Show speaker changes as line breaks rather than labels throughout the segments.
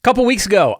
couple weeks ago,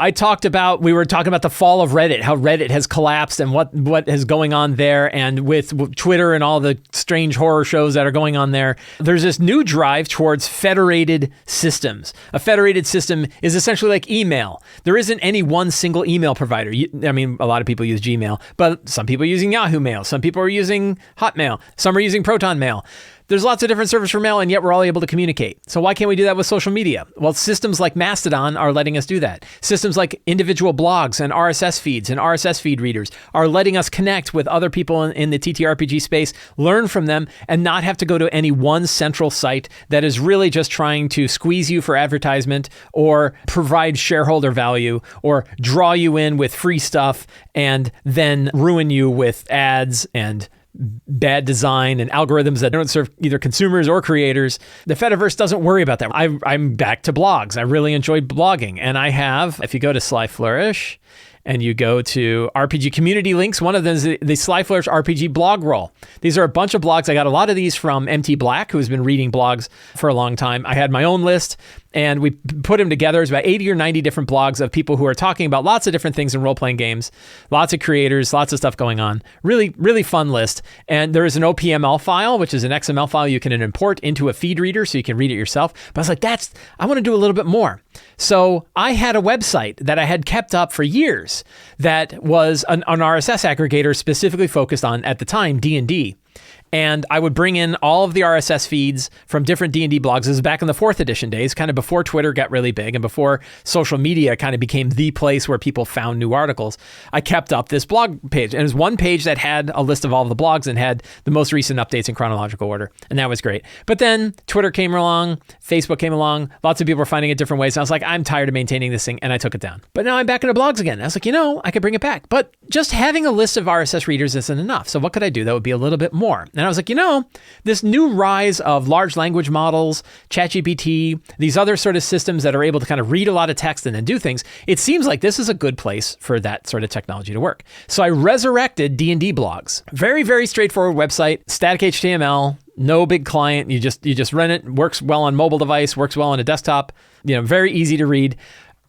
we were talking about the fall of Reddit, how Reddit has collapsed and what is going on there. And with Twitter and all the strange horror shows that are going on there, there's this new drive towards federated systems. A federated system is essentially like email. There isn't any one single email provider. A lot of people use Gmail, but some people are using Yahoo Mail. Some people are using Hotmail. Some are using Proton Mail. There's lots of different servers for mail, and yet we're all able to communicate. So why can't we do that with social media? Well, systems like Mastodon are letting us do that. Systems like individual blogs and RSS feeds and RSS feed readers are letting us connect with other people in the TTRPG space, learn from them, and not have to go to any one central site that is really just trying to squeeze you for advertisement or provide shareholder value or draw you in with free stuff and then ruin you with ads and bad design and algorithms that don't serve either consumers or creators. The Fediverse doesn't worry about that. I'm back to blogs. I really enjoy blogging. And I have, if you go to Sly Flourish and you go to RPG community links, one of them is the Sly Flourish RPG blog roll. These are a bunch of blogs. I got a lot of these from MT Black, who's been reading blogs for a long time. I had my own list, and we put them together. It's about 80 or 90 different blogs of people who are talking about lots of different things in role-playing games, lots of creators, lots of stuff going on. Really, really fun list. And there is an OPML file, which is an XML file you can import into a feed reader so you can read it yourself. But I was like, I want to do a little bit more. So I had a website that I had kept up for years that was an RSS aggregator specifically focused on, at the time, D&D. And I would bring in all of the RSS feeds from different D&D blogs. This is back in the 4th edition days, kind of before Twitter got really big and before social media kind of became the place where people found new articles. I kept up this blog page. And it was one page that had a list of all of the blogs and had the most recent updates in chronological order. And that was great. But then Twitter came along, Facebook came along, lots of people were finding it different ways. And I was like, I'm tired of maintaining this thing. And I took it down. But now I'm back into blogs again. I was like, I could bring it back. But just having a list of RSS readers isn't enough. So what could I do that would be a little bit more? And I was like, this new rise of large language models, ChatGPT, these other sort of systems that are able to kind of read a lot of text and then do things, it seems like this is a good place for that sort of technology to work. So I resurrected D&D blogs. Very, very straightforward website, static HTML, no big client. You just run it, works well on mobile device, works well on a desktop, very easy to read.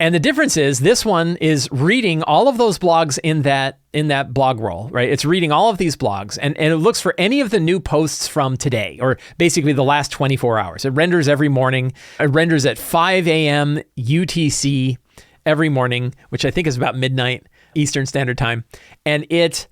And the difference is this one is reading all of those blogs in that blog roll, right? It's reading all of these blogs and it looks for any of the new posts from today, or basically the last 24 hours. It renders every morning. It renders at 5 a.m. UTC every morning, which I think is about midnight Eastern Standard Time. And it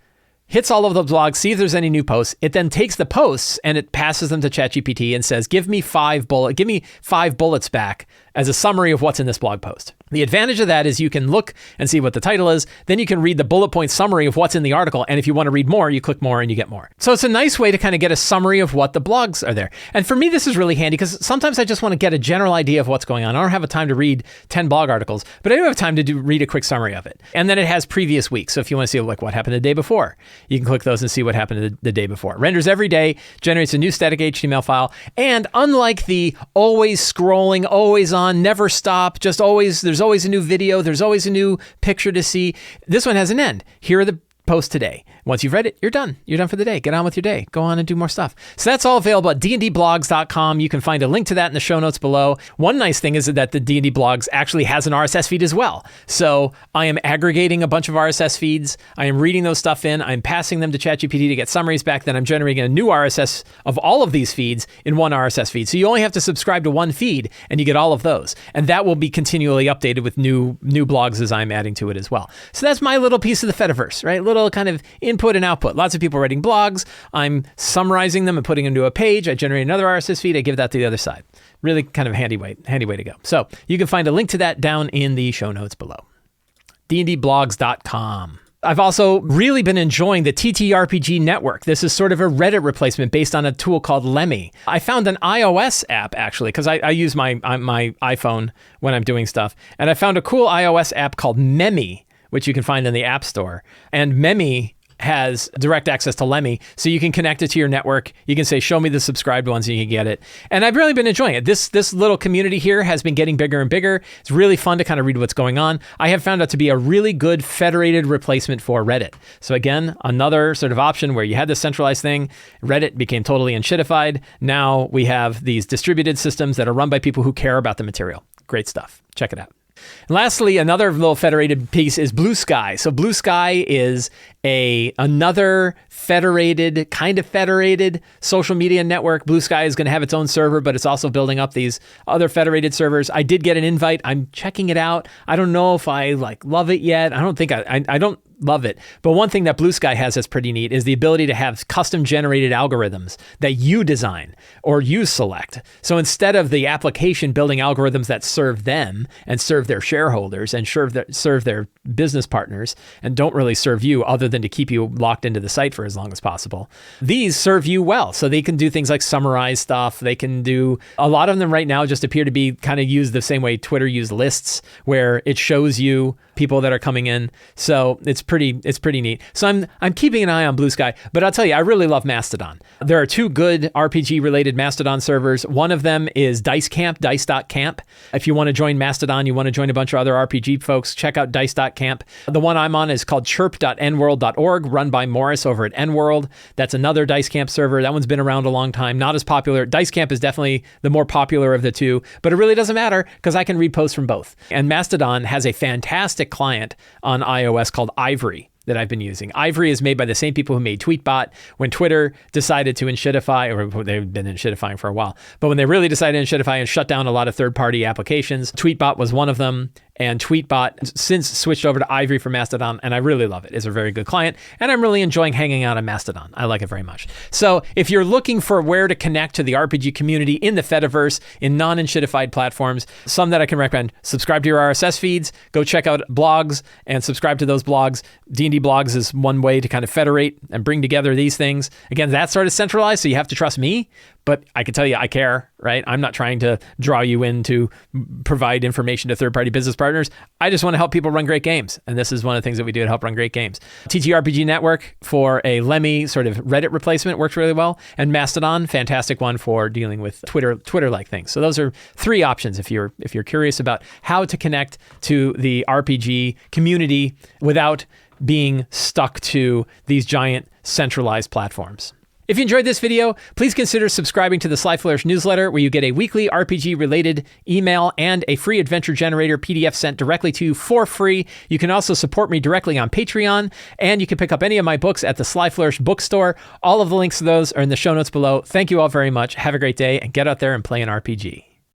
hits all of the blogs, see if there's any new posts. It then takes the posts and it passes them to ChatGPT and says, give me 5 bullets back as a summary of what's in this blog post. The advantage of that is you can look and see what the title is. Then you can read the bullet point summary of what's in the article. And if you want to read more, you click more and you get more. So it's a nice way to kind of get a summary of what the blogs are there. And for me, this is really handy because sometimes I just want to get a general idea of what's going on. I don't have time to read 10 blog articles, but I do have time to read a quick summary of it. And then it has previous weeks. So if you want to see what happened the day before, you can click those and see what happened the day before. It renders every day, generates a new static HTML file. And unlike the always scrolling, always on, never stop, there's always a new video, there's always a new picture to see. This one has an end. Here are the posts today. Once you've read it, you're done. You're done for the day. Get on with your day. Go on and do more stuff. So that's all available at dndblogs.com. You can find a link to that in the show notes below. One nice thing is that the D&D blogs actually has an RSS feed as well. So I am aggregating a bunch of RSS feeds. I am reading those stuff in. I'm passing them to ChatGPT to get summaries back. Then I'm generating a new RSS of all of these feeds in one RSS feed. So you only have to subscribe to one feed and you get all of those. And that will be continually updated with new blogs as I'm adding to it as well. So that's my little piece of the Fediverse, right? Little kind of input and output. Lots of people writing blogs. I'm summarizing them and putting them into a page. I generate another RSS feed. I give that to the other side. Really kind of handy way to go. So you can find a link to that down in the show notes below. dndblogs.com. I've also really been enjoying the TTRPG network. This is sort of a Reddit replacement based on a tool called Lemmy. I found an iOS app actually, because I use my iPhone when I'm doing stuff. And I found a cool iOS app called Lemmy, which you can find in the App Store. And Lemmy has direct access to Lemmy, so you can connect it to your network. You can say, show me the subscribed ones, and you can get it. And I've really been enjoying it. This little community here has been getting bigger and bigger. It's really fun to kind of read what's going on. I have found it to be a really good federated replacement for Reddit. So again, another sort of option where you had this centralized thing. Reddit became totally unshitified. Now we have these distributed systems that are run by people who care about the material. Great stuff. Check it out. And lastly, another little federated piece is Bluesky. So Bluesky is another kind of federated social media network. Bluesky is going to have its own server, but it's also building up these other federated servers. I did get an invite. I'm checking it out. I don't know if I love it yet. I don't think I don't love it. But one thing that Bluesky has that's pretty neat is the ability to have custom generated algorithms that you design or you select. So instead of the application building algorithms that serve them and serve their shareholders and serve their business partners and don't really serve you other than to keep you locked into the site for as long as possible, these serve you well. So they can do things like summarize stuff. They can do a lot of them right now just appear to be kind of used the same way Twitter used lists, where it shows you people that are coming in. So it's pretty neat. So I'm keeping an eye on Bluesky, but I'll tell you, I really love Mastodon. There are two good RPG related Mastodon servers. One of them is Dice.camp, Dice.camp. If you want to join Mastodon, you want to join a bunch of other RPG folks, check out Dice.camp. The one I'm on is called chirp.nworld.org, run by Morris over at nworld. That's another Dice.camp server. That one's been around a long time, not as popular. Dice.camp is definitely the more popular of the two, but it really doesn't matter because I can read posts from both. And Mastodon has a fantastic client on iOS called Ivory that I've been using. Ivory is made by the same people who made Tweetbot. When Twitter decided to enshittify, or they've been enshittifying for a while, but when they really decided to enshittify and shut down a lot of third-party applications, Tweetbot was one of them. And Tweetbot since switched over to Ivory for Mastodon, and I really love it. It's a very good client, and I'm really enjoying hanging out on Mastodon. I like it very much. So if you're looking for where to connect to the RPG community in the Fediverse, in non-enshittified platforms, some that I can recommend: subscribe to your RSS feeds, go check out blogs, and subscribe to those blogs. D&D blogs is one way to kind of federate and bring together these things. Again, that's sort of centralized, so you have to trust me, but I can tell you I care, right? I'm not trying to draw you in to provide information to third-party business partners. I just want to help people run great games. And this is one of the things that we do to help run great games. TTRPG Network for a Lemmy sort of Reddit replacement works really well. And Mastodon, fantastic one for dealing with Twitter-like things. So those are three options if you're curious about how to connect to the RPG community without being stuck to these giant centralized platforms. If you enjoyed this video, please consider subscribing to the Sly Flourish newsletter, where you get a weekly RPG-related email and a free adventure generator PDF sent directly to you for free. You can also support me directly on Patreon, and you can pick up any of my books at the Sly Flourish bookstore. All of the links to those are in the show notes below. Thank you all very much. Have a great day, and get out there and play an RPG.